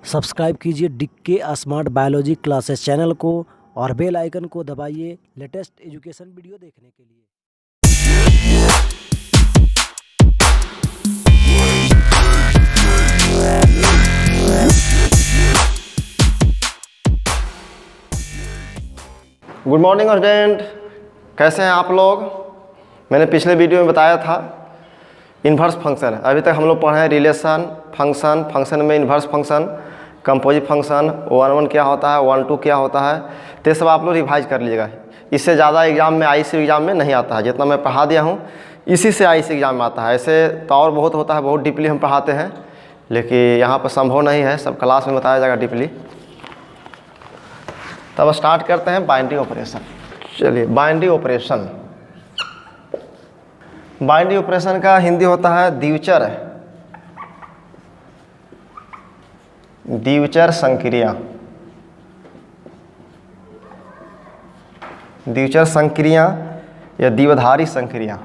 Subscribe कीजिए डिक्के smart biology classes channel को और बेल आइकन को दबाइए लेटेस्ट एजुकेशन वीडियो देखने के लिए। गुड मॉर्निंग स्टूडेंट, कैसे हैं आप लोग। मैंने पिछले वीडियो में बताया था इन्वर्स फंक्शन। अभी तक हम लोग पढ़े हैं रिलेशन, फंक्शन में इन्वर्स फंक्शन, कंपोजिट फंक्शन, 1 क्या होता है, 1 क्या होता है। तो ये सब आप लोग रिवाइज कर लीजिएगा। इससे ज़्यादा एग्जाम में आईसी एग्जाम में नहीं आता है। जितना मैं पढ़ा दिया हूँ इसी से आईसी एग्जाम में आता है। ऐसे तो और बहुत होता है, बहुत डीपली हम पढ़ाते हैं, लेकिन यहाँ पर संभव नहीं है, सब क्लास में बताया जाएगा डीपली। तब स्टार्ट करते हैं बाइंडिंग ऑपरेशन। चलिए, बाइंडिंग ऑपरेशन। बाइंडिंग ऑपरेशन का हिंदी होता है द्विचर संक्रिया। द्विचर संक्रिया या द्विधारी संक्रिया।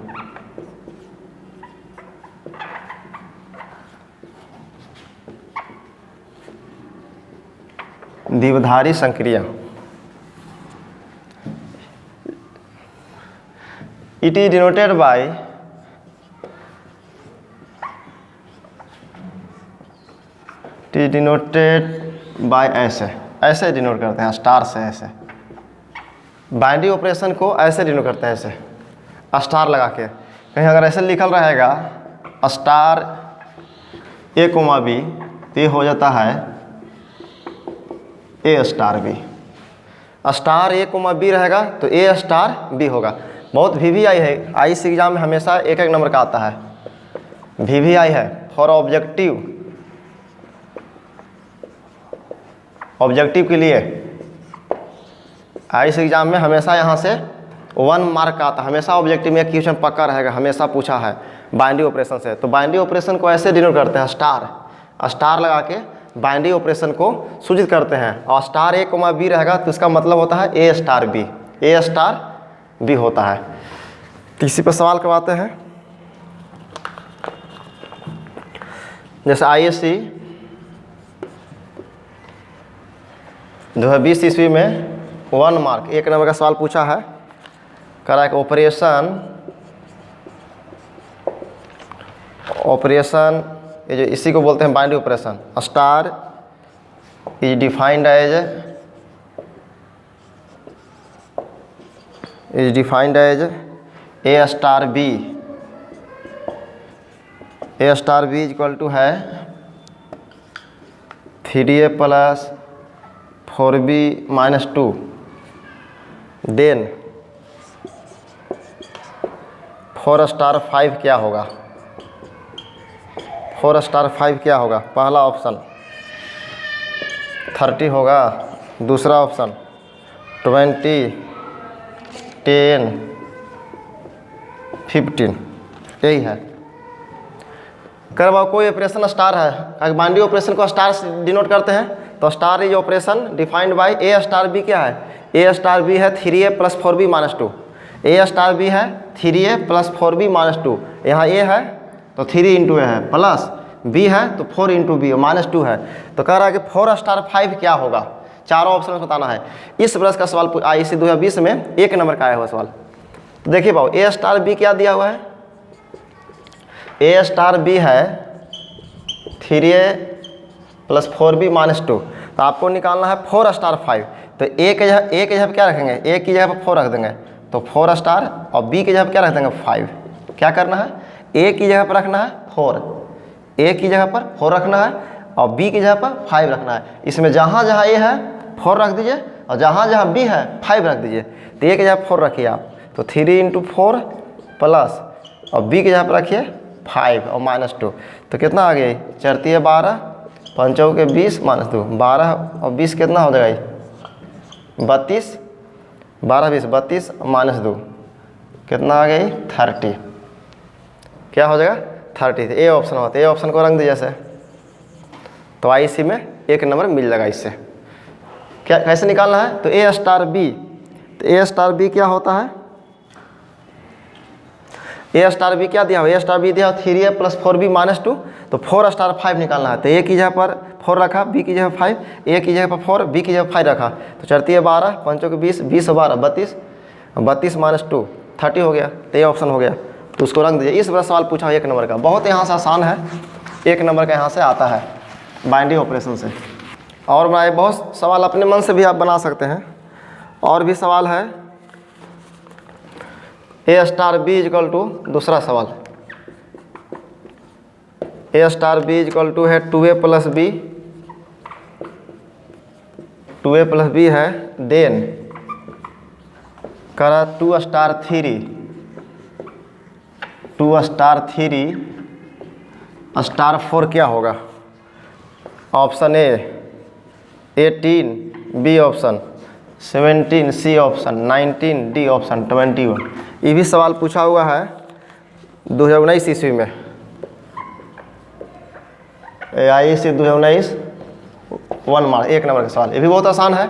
द्विधारी संक्रिया। It is denoted by ऐसे डिनोट करते हैं, स्टार से। ऐसे बाइंडिंग ऑपरेशन को ऐसे डिनोट करते हैं, ऐसे स्टार लगा के। कहीं अगर ऐसे लिखल रहेगा स्टार A, B, तो ये हो जाता है A star B। Star A, B रहेगा तो A स्टार B होगा। बहुत VVI है, आईसी एग्जाम में हमेशा एक नंबर का आता है। VVI है फॉर ऑब्जेक्टिव के लिए। आईसी एग्जाम में हमेशा यहाँ से 1 मार्क का आता है। हमेशा ऑब्जेक्टिव में क्वेश्चन पक्का रहेगा, हमेशा पूछा है बाइंडिंग ऑपरेशन से। तो बाइंडिंग ऑपरेशन को ऐसे डिनोट करते हैं, स्टार लगा के बाइंडिंग ऑपरेशन को सूचित करते हैं। और स्टार A, B रहेगा तो इसका मतलब होता है A स्टार B होता है। तो इसी पर सवाल करवाते हैं। जैसे ISC 2020 ईस्वी में 1 मार्क 1 नंबर का सवाल पूछा है। करा एक ऑपरेशन ये जो इसी को बोलते हैं binding operation. Star is defined as A star B। A star B equal to है 3A plus 4B minus 2। Then 4 star 5 क्या होगा? 4 स्टार 5 क्या होगा? पहला ऑप्शन 30 होगा, दूसरा ऑप्शन 20, 10, 15, यही है। करवा कोई ऑपरेशन स्टार है, बाइंडिंग ऑपरेशन को स्टार से डिनोट करते हैं। तो star is operation defined by A star B क्या है? A स्टार B है 3A plus 4B minus 2। A star B है 3A प्लस 4B माइनस 2। यहाँ A है तो 3 इंटू A है, प्लस B है तो 4 इंटू B माइनस 2 है। तो कह रहा है कि 4 स्टार 5 क्या होगा? चारों ऑप्शन में बताना है। इस वर्ष का सवाल ISC 2020 में 1 नंबर का आया हुआ सवाल। तो देखिए भाव, A स्टार B क्या दिया हुआ है? A स्टार B है 3A प्लस 4B माइनस 2। तो आपको निकालना है 4 स्टार 5। तो A की जगह पर क्या रखेंगे? A की जगह पर 4 रख देंगे, तो 4 स्टार, और B की जगह पर क्या रख देंगे? 5। क्या करना है? A की जगह पर रखना है 4, A की जगह पर 4 रखना है, और B की जगह पर 5 रखना है। इसमें जहाँ जहाँ A है 4 रख दीजिए, और जहाँ जहाँ B है 5 रख दीजिए। तो A की जगह 4 रखिए आप, तो 3 इंटू 4 प्लस, और B की जगह पर रखिए 5 और माइनस 2। तो कितना आ गया? 4 × 12, 5 × 20 माइनस 2, 12 और 20 कितना हो जाएगा? 32, 12 20 32 माइनस 2 कितना आ गई? 30। क्या हो जाएगा? 30। तो A ऑप्शन होता है। A ऑप्शन को रंग दीजिए जैसे, तो IC में 1 नंबर मिल जाएगा। इससे क्या कैसे निकालना है? तो A स्टार B, तो A स्टार B क्या होता है? ए स्टार बी क्या दिया हुआ? ए स्टार बी दिया 3a प्लस 4b माइनस 2, तो 4 स्टार 5 निकालना है। तो ए की जगह पर 4 रखा, बी की जगह 5, ए की जगह पर 4, बी की जगह 5 रखा, तो चढ़ती है 12, 5 के 20, 20 और 12 32, 32 - 2 30 हो गया, तो ये ऑप्शन हो गया। तो उसको रख दीजिए। इस बार सवाल पूछा 1 नंबर का, बहुत यहाँ से आसान है, 1 नंबर का यहाँ से आता है बाइंडिंग ऑपरेशन से। और बनाए बहुत सवाल अपने मन से भी आप बना सकते हैं। और भी सवाल है, ए स्टार बी इक्वल टू, दूसरा सवाल ए स्टार बी इक्वल टू है 2a plus b, 2a plus b है, देन करा 2 स्टार 3, 2 स्टार 3 स्टार 4 क्या होगा? Option a 18, b option 17, c option 19, d option 21। ये भी सवाल पूछा हुआ है 2019 ईस्वी में, AIC 2019 1 मार्क, 1 नंबर का सवाल। ये भी बहुत आसान है।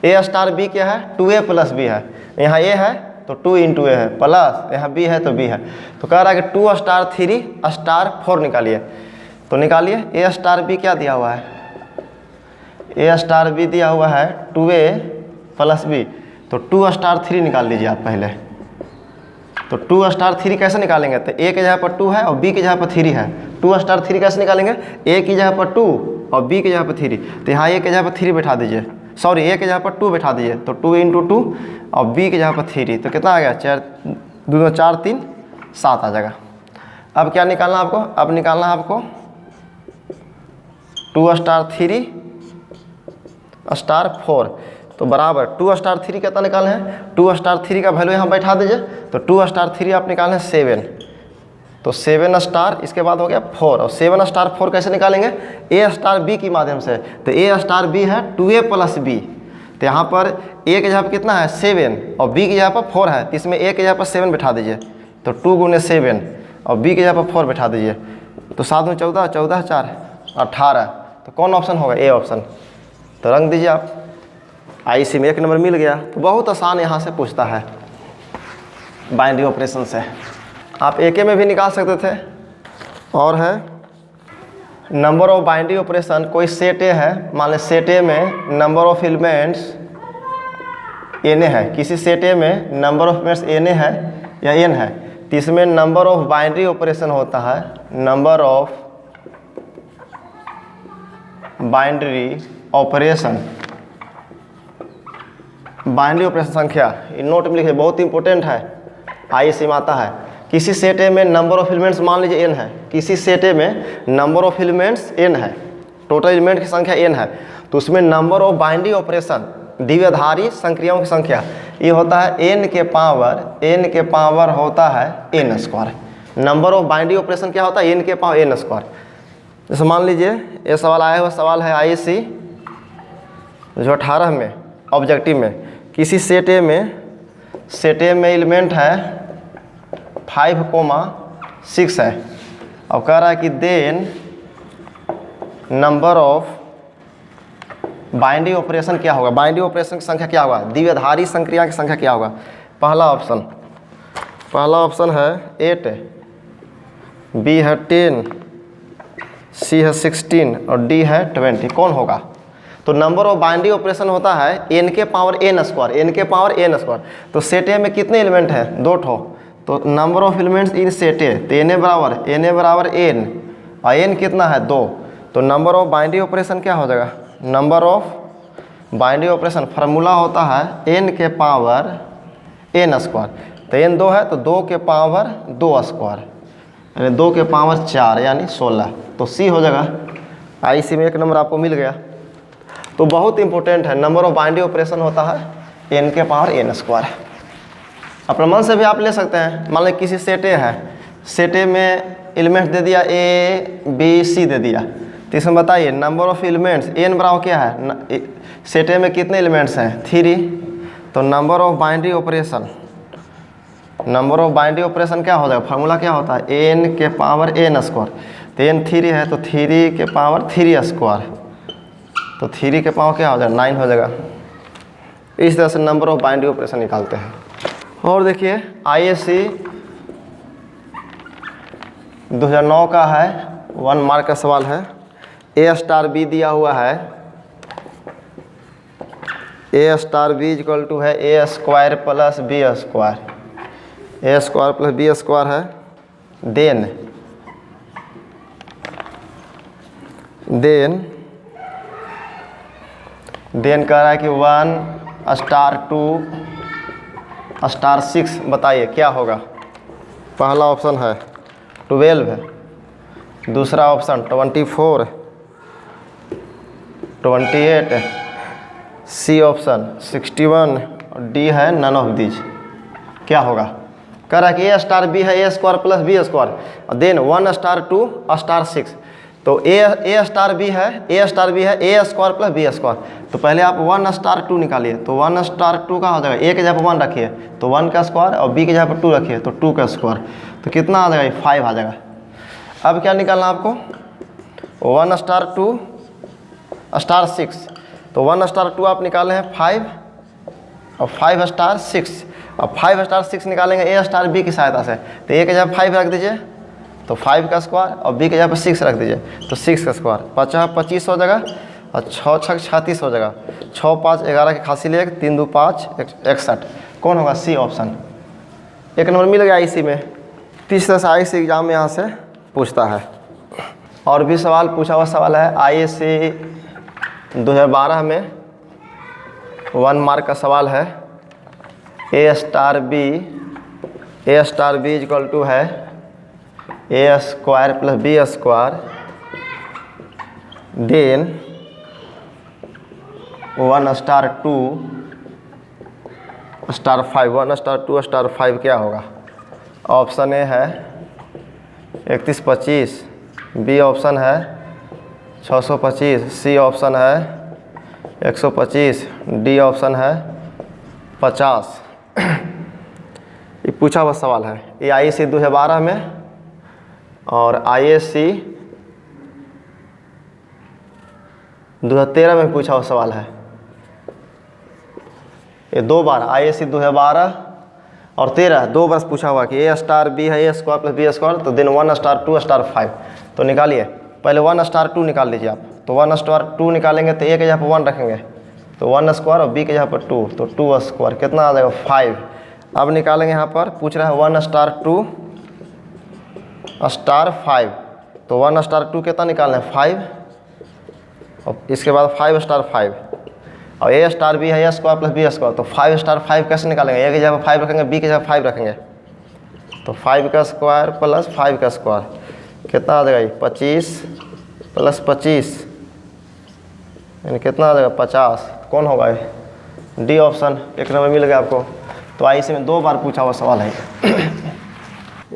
ए स्टार बी क्या है? 2a प्लस बी है, यहाँ ए है तो 2 × a है, प्लस यहाँ बी है तो बी है, तो कह रहा है कि 2 स्टार 3 स्टार 4 निकालिए। तो निकालिए, ए स्टार बी क्या दिया हुआ है? ए स्टार बी दिया हुआ है 2a प्लस बी, तो 2 स्टार 3 निकाल लीजिए आप पहले। तो 2 स्टार 3 कैसे निकालेंगे? तो ए की जगह पर 2 है और बी की जगह पर 3 है। 2 स्टार 3 कैसे निकालेंगे? ए की जगह पर 2 और बी की जगह पर 3, तो यहाँ ए की जगह पर 3 बैठा दीजिए, सॉरी ए की जगह पर 2 बैठा दीजिए, तो 2 × 2 और बी की जगह पर 3, तो कितना आ गया? 4 2 4 3 7 आ जाएगा। अब क्या निकालना आपको? अब निकालना है आपको 2 स्टार 3 स्टार 4, तो बराबर 2 स्टार 3 कितना निकाले हैं? 2 स्टार 3 का वैल्यू यहाँ बैठा दीजिए, तो 2 स्टार 3 आप निकाले हैं 7, तो 7 स्टार, इसके बाद हो गया 4, और 7 स्टार 4 कैसे निकालेंगे? ए स्टार बी की माध्यम से। तो ए स्टार बी है 2a प्लस बी, तो यहाँ पर ए की जगह पर कितना है? 7, और बी की जगह पर 4 है, तो इसमें ए की जगह पर 7 बैठा दीजिए, तो 2 × 7 और बी की जगह पर 4 बैठा दीजिए, तो 7 × 14, 14 4 18, तो कौन ऑप्शन होगा? A option. तो रंग दीजिए आप, IC में 1 नंबर मिल गया। तो बहुत आसान यहाँ से पूछता है बाइंडिंग ऑपरेशन से, आप AK में भी निकाल सकते थे। और है नंबर ऑफ बाइंडिंग ऑपरेशन, कोई सेट ए है, मान लें सेट ए में नंबर ऑफ एलिमेंट्स n है, किसी सेट ए में नंबर ऑफ एलिमेंट्स n है या n है, तो इसमें नंबर ऑफ बाइंडिंग ऑपरेशन होता है, number of binary operation, binary operation संख्या, ये नोट में लिखिए, बहुत इंपॉर्टेंट है, IC में आता है। किसी सेट ए में नंबर ऑफ एलिमेंट्स मान लीजिए n है, किसी सेट ए में नंबर ऑफ एलिमेंट्स n है, टोटल एलिमेंट की संख्या n है, तो उसमें नंबर ऑफ बाइंडिंग ऑपरेशन, द्विआधारी संक्रियाओं की संख्या, ये होता है n के पावर होता है n²। Number of binding operation क्या होता है? n के पावर n²। जैसे मान लीजिए ये सवाल आया हुआ सवाल है IC जो 18 में ऑब्जेक्टिव में, किसी सेट ए में एलिमेंट है 5,6 है, और कह रहा है कि then number of binding operation क्या होगा? बाइंडिंग ऑपरेशन की संख्या क्या होगा? द्विआधारी संक्रिया की संख्या क्या होगा? पहला ऑप्शन है 8, बी है 10, सी है 16 और डी है 20, कौन होगा? तो नंबर ऑफ बाइंडिंग ऑपरेशन होता है n के पावर n², तो सेट ए में कितने एलिमेंट हैं? 2 ठो, तो number of elements in set ए, तो n बराबर n, और n कितना है? 2, तो नंबर ऑफ बाइंडिंग ऑपरेशन क्या हो जाएगा? Number of binding operation formula होता है n के पावर n², तो n 2 है तो 2 के पावर 2², यानी 2 के पावर 4 यानी 16, तो C हो जाएगा। IC में 1 नंबर आपको मिल गया। तो बहुत इंपॉर्टेंट है, नंबर ऑफ बाइंडिंग ऑपरेशन होता है n के पावर n²। अपने मन से भी आप ले सकते हैं। मान लीजिए किसी सेट ए है, सेट ए में एलिमेंट दे दिया A B C दे दिया, तो इसमें बताइए नंबर ऑफ एलिमेंट्स n बराबर क्या है? सेट ए में कितने एलिमेंट्स हैं? 3, तो नंबर ऑफ बाइंडिंग ऑपरेशन क्या हो जाएगा? फार्मूला क्या होता है? n के पावर n², तो n 3 है तो 3 के पावर 3², तो 3 के पावर क्या हो जाएगा? 9 हो जाएगा। इस तरह से नंबर ऑफ बाइंडिंग ऑपरेशन निकालते हैं। और देखिए ISC 2009 का है, 1 मार्क का सवाल है, ए स्टार बी दिया हुआ है, ए स्टार बी इक्वल टू है A square plus B square, A square plus B square है। देन कह रहा है कि 1 स्टार 2 स्टार 6, बताइए क्या होगा। पहला ऑप्शन है 12 है, दूसरा ऑप्शन 24, 28, सी ऑप्शन 61 और डी है नन ऑफ दीज। क्या होगा? कह रहा है कि ए स्टार बी है A square plus B square, then 1 star 2 star 6। तो ए स्टार बी है A square plus B square. तो पहले आप 1 स्टार 2 निकालिए, तो 1 स्टार 2 का हो जाएगा, ए के जगह पर 1 रखिए तो 1 का स्क्वायर और बी के जगह पर 2 रखिए तो 2 का स्क्वायर, तो कितना आ जाएगा? 5 आ जाएगा। अब क्या निकालना आपको? 1 स्टार 2 स्टार 6, तो 1 स्टार 2 आप निकाले हैं 5 और 5 स्टार 6, अब 5 स्टार 6 निकालेंगे ए स्टार बी की सहायता से, तो ए के जगह 5 रख दीजिए तो 5 का स्क्वायर और बी के जगह पर 6 रख दीजिए तो 6 का स्क्वायर, 25 हो जाएगा और 6 6 36 हो जाएगा, 6 5 11 की खांसी ले 3 2 5 61। कौन होगा? C option. 1 नंबर मिल गया इसी में। तीसरा से IAC एग्जाम में यहाँ से पूछता है। और भी सवाल पूछा हुआ सवाल है IAC 2012 में 1 मार्क का सवाल है। ए स्टार बी इक्वल टू है A square plus B square, then 1 star 2 star 5, 1 star 2 star 5 क्या होगा? ऑप्शन ए है 31 25, बी ऑप्शन है 625, सी ऑप्शन है 125, डी ऑप्शन है 50। ये पूछा हुआ सवाल है, ये IAC 2012 में और IAC 2013 में पूछा हुआ सवाल है। ये 2 बार IAC 2012 और 13 2 बार पूछा हुआ कि ए स्टार बी है A square plus B square, तो देन 1 स्टार 2 स्टार 5। तो निकालिए, पहले 1 स्टार 2 निकाल लीजिए आप, तो 1 स्टार 2 निकालेंगे तो ए के जगह पर 1 रखेंगे तो 1 स्क्वायर और बी के जगह पर 2 तो 2 स्क्वायर, कितना आ जाएगा? 5। अब निकालेंगे, यहाँ पर पूछ रहा है 1 स्टार 2 स्टार 5, तो 1 स्टार 2 कितना निकालना है? 5 और इसके बाद 5 स्टार 5 और ए स्टार बी है A square plus B square, तो 5 स्टार 5 कैसे निकालेंगे? ए के जगह पर 5 रखेंगे, बी के जगह 5 रखेंगे तो 5 का स्क्वायर प्लस 5 का स्क्वायर कितना आ जाएगा? 25 प्लस 25 यानी कितना आ जाएगा? 50। कौन होगा ये? D option. 1 नंबर मिल गया आपको। तो IAC में 2 बार पूछा हुआ सवाल है।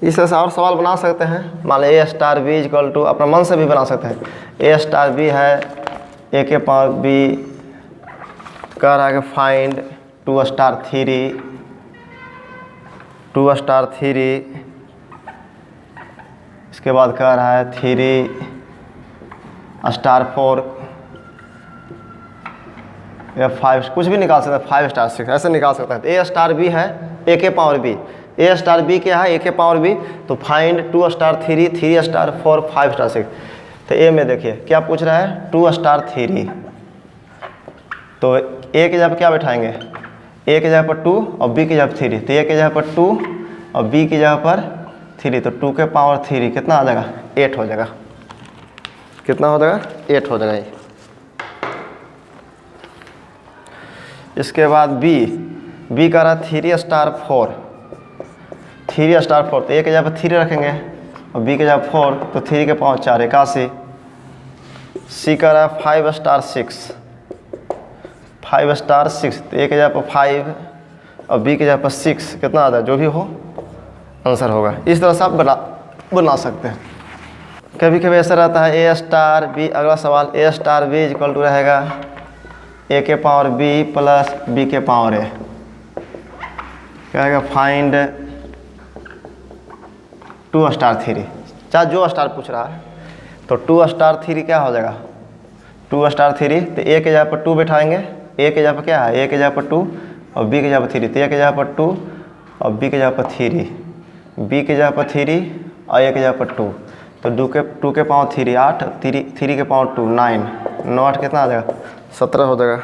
इस तरह से और सवाल बना सकते हैं। मान लो ए स्टार बी इक्वल टू, अपना मन से भी बना सकते हैं। ए स्टार बी है ए के पावर बी, कह रहा है कि फाइंड 2 स्टार 3, 2 स्टार 3, इसके बाद कह रहा है 3 स्टार 4 या 5, कुछ भी निकाल सकते हैं, 5 स्टार 6 ऐसे निकाल सकते हैं। ए स्टार बी है ए के power B, A star B क्या है? ए के पावर बी, तो फाइंड 2 स्टार 3, 3 स्टार 4, 5 स्टार 6। तो ए में देखिए क्या पूछ रहा है? 2 स्टार 3, तो ए के जगह पर क्या बैठाएंगे? ए के जगह पर 2 और बी के जगह पर 3, तो ए के जगह पर 2 और बी की जगह पर 3, तो 2 के पावर 3 कितना आ जाएगा? 8 हो जाएगा। कितना हो जाएगा? 8 हो जाएगा ये। इसके बाद बी का रहा 3 स्टार 4, 3 स्टार 4, तो ए के जगह पर 3 रखेंगे और बी के जगह 4, तो 3 के पावर 4 81। सी का रहा 5 स्टार 6, 5 स्टार 6, तो ए के जगह पर 5 और बी के जगह पर 6 कितना आ जाए? जो भी हो आंसर होगा। इस तरह से आप बना सकते हैं। कभी कभी ऐसा रहता है ए स्टार बी, अगला सवाल ए स्टार बी इक्वल टू रहेगा ए के पावर बी प्लस बी के पावर ए, कहेगा फाइंड 2 स्टार 3, चाहे जो स्टार पूछ रहा है। तो 2 स्टार 3 क्या हो जाएगा? 2 स्टार 3, तो ए के जगह पर 2 बैठाएंगे, ए के जगह पर क्या है? ए के जगह पर 2 और बी के जगह पर 3, तो ए के जगह पर 2 और बी के जगह पर 3, बी के जगह पर 3 और ए के जगह पर 2, तो 2 के पावर 3 8, 3 के पावर 2 9, 9 8 कितना आ जाएगा 17 हो जाएगा।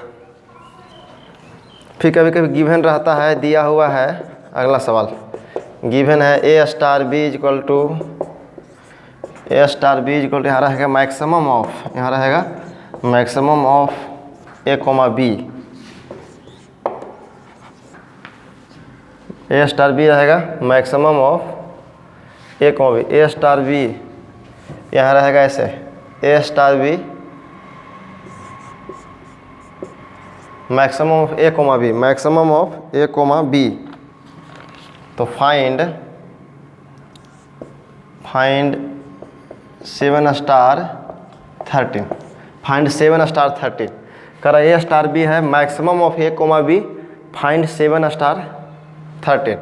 फिर कभी कभी गिवन रहता है, दिया हुआ है। अगला सवाल गिवन है ए स्टार बी इक्वल टू यहाँ रहेगा मैक्सिमम ऑफ, यहाँ रहेगा maximum of A comma B, A star B रहेगा maximum of A comma B, A star B यहाँ रहेगा ऐसे A star B maximum of A comma B, maximum of A comma B. तो find 7 star 13, find 7 star 13 कर A star B है maximum of A comma B, find 7 star 13।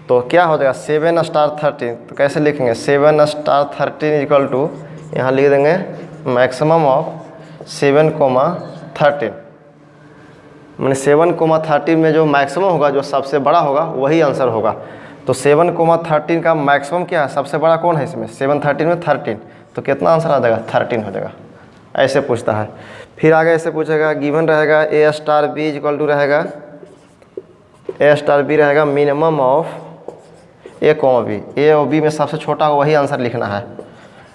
तो क्या हो जाएगा 7 स्टार 13, तो कैसे लिखेंगे 7 स्टार 13 इक्वल टू यहाँ लिख देंगे मैक्सिमम ऑफ 7 कोमा 13, मैंने 7 कोमा 13 में जो मैक्सिमम होगा, जो सबसे बड़ा होगा वही आंसर होगा। तो 7 कोमा 13 का मैक्सिमम क्या है, सबसे बड़ा कौन है इसमें 7 13 में 13, तो कितना आंसर आ जाएगा 13 हो जाएगा। ऐसे पूछता है। फिर आगे ऐसे पूछेगा गिवन रहेगा ए स्टार बी इक्वल टू रहेगा ए स्टार बी रहेगा minimum of A comma B, A और बी में सबसे छोटा वही आंसर लिखना है।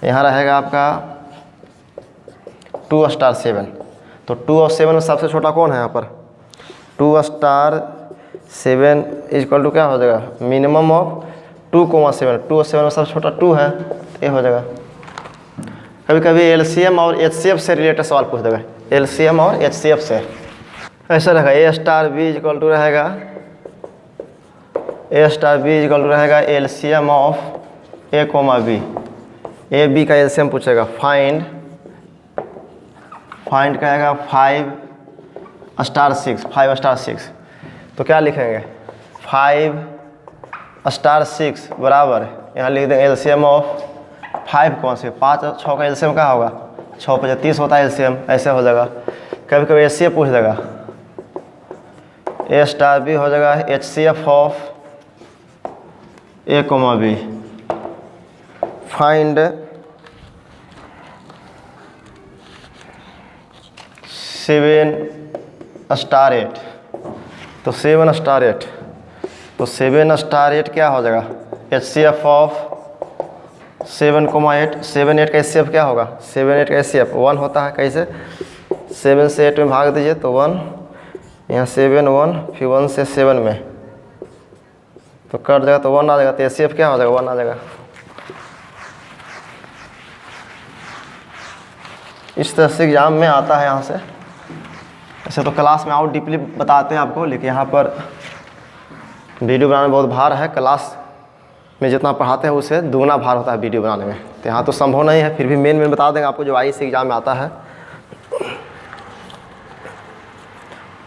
यहाँ रहेगा आपका 2 स्टार 7, तो 2 और 7 में सबसे छोटा कौन है यहाँ पर 2 स्टार 7 इक्वल टू क्या हो जाएगा मिनिमम ऑफ 2 कोमा 7, 2 और 7 में सबसे छोटा 2 है, तो ये हो जाएगा। कभी कभी एलसीएम और एचसीएफ से रिलेटेड सवाल पूछ देगा, एलसीएम और एचसीएफ से। ऐसा रहेगा ए स्टार बी इक्वल टू रहेगा LCM of A comma B, a b का एलसीएम पूछेगा। फाइंड कहेगा 5 स्टार 6, तो क्या लिखेंगे 5 स्टार 6 बराबर यहाँ लिख देंगे एलसीएम ऑफ 5 कौन से 5 और 6 का एलसीएम क्या होगा 6 5 30 होता है एलसीएम, ऐसे हो जाएगा। कभी कभी एचसीएफ पूछ देगा, ए स्टार बी हो जाएगा HCF of A comma B. Find 7 star 8, तो 7 स्टार 8, तो 7 स्टार 8 क्या हो जाएगा एचसीएफ ऑफ 7 कोमा 8, 7 8 का एचसीएफ क्या होगा 7 8 का एचसीएफ 1 होता है। कैसे 7 से 8 में भाग दीजिए तो 1, यहाँ 7 1, फिर 1 से 7 में तो कट जाएगा तो 1 आ जाएगा, तो एचसीएफ क्या हो जाएगा 1 आ जाएगा। इस तरह से एग्जाम में आता है यहाँ से। ऐसे तो क्लास में और डीपली बताते हैं आपको, लेकिन यहाँ पर वीडियो बनाने में बहुत भार है। क्लास में जितना पढ़ाते हैं उससे दुगना भार होता है वीडियो बनाने में, तो यहाँ तो संभव नहीं है। फिर भी मेन बता देंगे आपको जो आईएएस एग्जाम में आता है।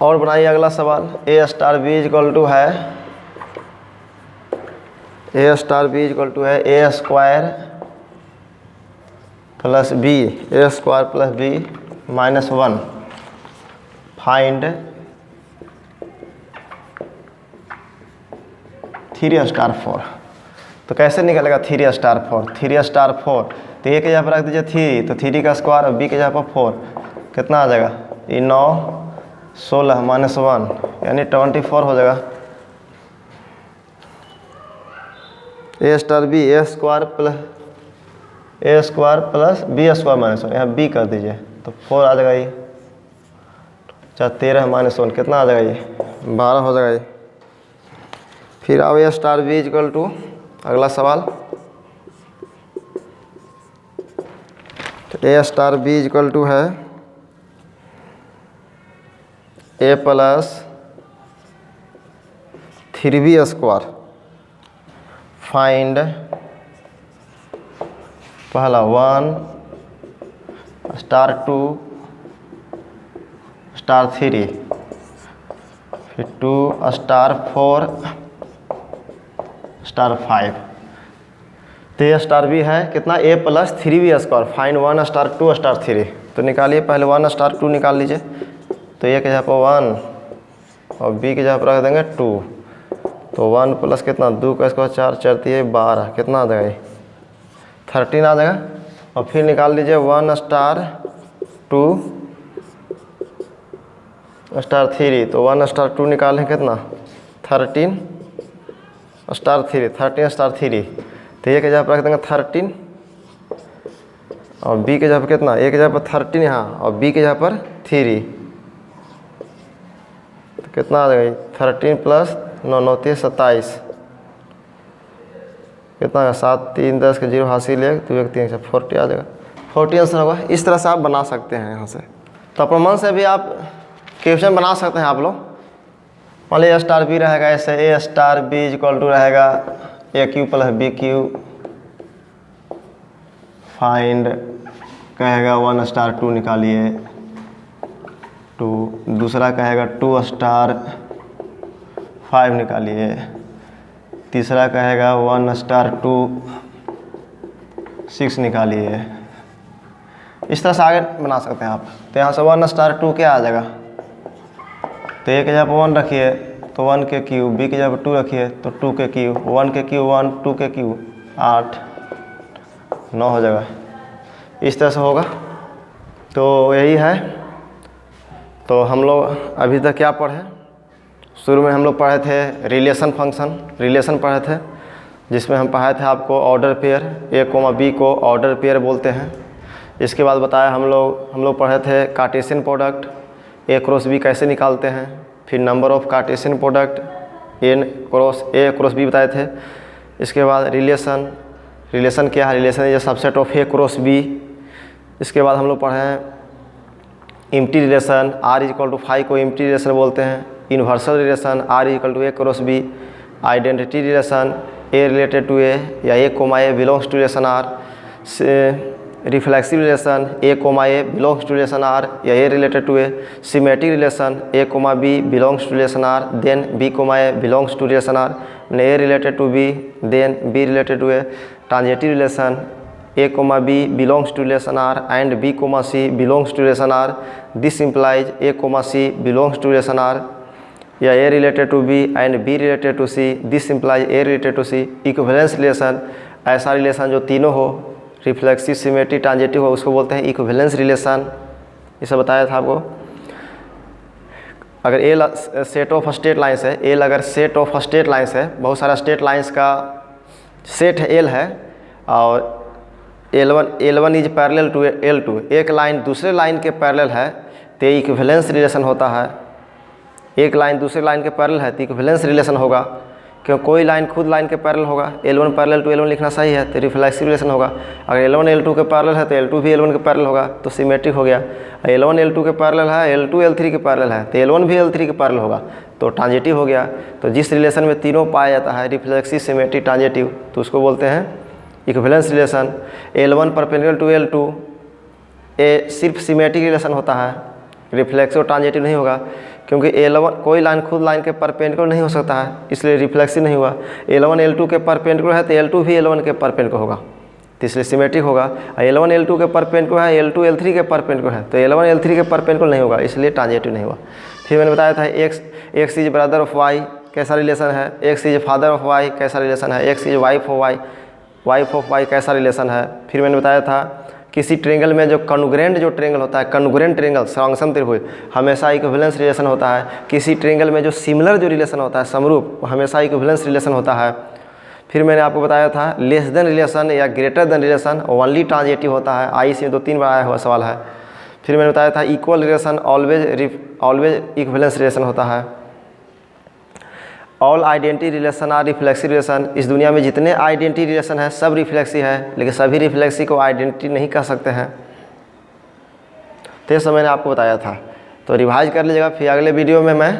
और बनाइए अगला सवाल ए स्टार बी इक्वल टू है A square plus B minus 1। Find 3 star 4, तो कैसे निकलेगा 3 स्टार 4, 3 स्टार 4, तो ए के जगह पर रख दीजिए 3, तो 3 का स्क्वायर और बी के जगह पर 4 कितना आ जाएगा ये 9 16 माइनस 1 यानी 24 हो जाएगा। A star B A square plus B square minus 1, यहाँ बी कर दीजिए तो 4 आ जाएगा ये। 13 माइनस 1 कितना आ जाएगा ये 12 हो जाएगा ये। फिर आओ ए स्टार बी इक्वल टू अगला सवाल, तो A star B equal to है ए प्लस 3b स्क्वायर। फाइंड पहला 1 स्टार 2 स्टार 3, फिर 2 स्टार 4 स्टार 5, तो ए स्टार बी है कितना A plus 3b square. Find 1 star 2 star 3, तो निकालिए पहले 1 स्टार 2 निकाल लीजिए, तो ए के जगह पर 1 और बी के जगह पर रख देंगे 2, तो 1 प्लस कितना 2 का स्क्वायर 4 4 3 12 कितना आ जाएगा 13 आ जाएगा। और फिर निकाल लीजिए 1 स्टार 2 स्टार 3, तो 1 स्टार 2 निकालें कितना 13 स्टार 3, 13 स्टार 3, तो ए के जगह पर रख देंगे 13 और बी के जगह पर कितना, ए के जगह पर 13 यहाँ और बी के जगह पर 3, तो कितना आ जाएगा 13 प्लस 9 9 3 27, कितना है 7 3 10 के 0 हासिल 1 2 1 3 40 आ जाएगा। 40 आंसर होगा। इस तरह से आप बना सकते हैं यहाँ से। तो अपने मन से भी आप क्वेश्चन बना सकते हैं आप लोग। मान लीजिए ए स्टार बी रहेगा, ऐसे A star B equal to रहेगा A Q plus B Q, find कहेगा 1 स्टार 2 निकालिए 2, दूसरा कहेगा 2 स्टार 5 निकालिए, तीसरा कहेगा 1 स्टार 2 6 निकालिए। इस तरह से आगे बना सकते हैं आप। तो यहाँ से 1 स्टार 2 क्या आ जाएगा, तो ए के जगह पर 1 रखिए तो 1 के क्यू, बी के जगह पर 2 रखिए तो 2 के क्यू, 1 के क्यू 1, 2 के क्यू 8 9 हो जाएगा। इस तरह से होगा। तो यही है। तो हम लोग अभी तक क्या पढ़े, शुरू में हम लोग पढ़े थे रिलेशन फंक्शन, रिलेशन पढ़े थे, जिसमें हम पढ़ाए थे आपको order pair, a comma b को ऑर्डर पेयर बोलते हैं। इसके बाद बताया हम लोग पढ़े थे cartesian product, a cross b कैसे निकालते हैं, फिर number of cartesian product a cross b बताए थे। इसके बाद रिलेशन क्या है, relation is subset of a cross b. इसके बाद हम लोग पढ़े हैं empty relation, R is equal to 5 को एम्प्टी रिलेशन बोलते हैं। Universal relation, R is equal to A cross B. Identity relation, A related to A या A comma A belongs to relation are. Reflexive relation, A comma A belongs to relation R या A related to A. Symmetric relation, A comma B belongs to relation R then B comma A belongs to relation R, A related to B then B related to A. Transitive relation, A comma B belongs to relation are and B comma C belongs to relation R, this implies A comma C belongs to relation R या A related to B and B related to C, this implies A related to C. Equivalence relation, ऐसा relation जो तीनों हो, reflexive symmetric transitive हो, उसको बोलते हैं equivalence relation. ये सब बताया था आपको। अगर ए सेट ऑफ स्ट्रेट लाइंस है, एल अगर सेट ऑफ स्ट्रेट लाइंस है, बहुत सारा स्ट्रेट लाइंस का सेट है एल है, और L1 is parallel to L2, एक लाइन दूसरे लाइन के पैरेलल है तो इक्विवेलेंस रिलेशन होता है। एक लाइन दूसरे लाइन के पैरेलल है तो इक्विवेलेंस रिलेशन होगा, क्यों कोई लाइन खुद लाइन के पैरेलल होगा। L1 पैरेलल टू L1 लिखना सही है तो रिफ्लेक्सिव रिलेशन होगा। अगर L1 L2 के पैरेलल है तो L2 भी L1 के पैरेलल होगा तो सिमेट्रिक हो गया। L1 L2 के पैरेलल है, L2 L3 के पैरेलल है तो L1 भी L3 के पैरेलल होगा तो ट्रांजिटिव हो गया। तो जिस रिलेशन में तीनों पाया जाता है, रिफ्लेक्सिव सिमेट्रिक ट्रांजिटिव, तो उसको बोलते हैं equivalence relation. L1 perpendicular to L2 ए सिर्फ सिमेट्रिक रिलेशन होता है, रिफ्लेक्सिव ट्रांजिटिव नहीं होगा, क्योंकि L1 कोई लाइन खुद लाइन के परपेंडिकुलर नहीं हो सकता है, इसलिए रिफ्लेक्सिव नहीं हुआ। L1 L2 के परपेंडिकुलर है तो L2 भी L1 के परपेंडिकुलर होगा तो इसलिए सिमेट्रिक होगा। L1 L2 के परपेंडिकुलर है, L2 L3 के परपेंडिकुलर है तो L1 L3 के परपेंडिकुलर नहीं होगा, इसलिए ट्रांजिटिव नहीं हुआ। फिर मैंने बताया था x is brother of y कैसा रिलेशन है, x is father of y कैसा रिलेशन है, x is wife of y कैसा रिलेशन है। फिर मैंने बताया था किसी ट्रेंगल में जो कॉन्ग्रुएंट जो ट्रेंगल होता है, कॉन्ग्रुएंट ट्रेंगल समसम त्रिभुज, हमेशा इक्विवेलेंस रिलेशन होता है। किसी ट्रेंगल में जो सिमिलर जो रिलेशन होता है, समरूप, हमेशा इक्विवेलेंस रिलेशन होता है। फिर मैंने आपको बताया था लेस देन रिलेशन या greater than relation only transitive होता है। आई से 2-3 बार आया हुआ सवाल है। फिर मैंने बताया था equal relation always equivalence relation होता है। All identity relation are reflexive relation, इस दुनिया में जितने आइडेंटिटी रिलेशन है सब रिफ्लेक्सिव है, लेकिन सभी रिफ्लेक्सिव को आइडेंटिटी नहीं कह सकते हैं। तो ये सब मैंने आपको बताया था, तो रिवाइज कर लीजिएगा। फिर अगले वीडियो में मैं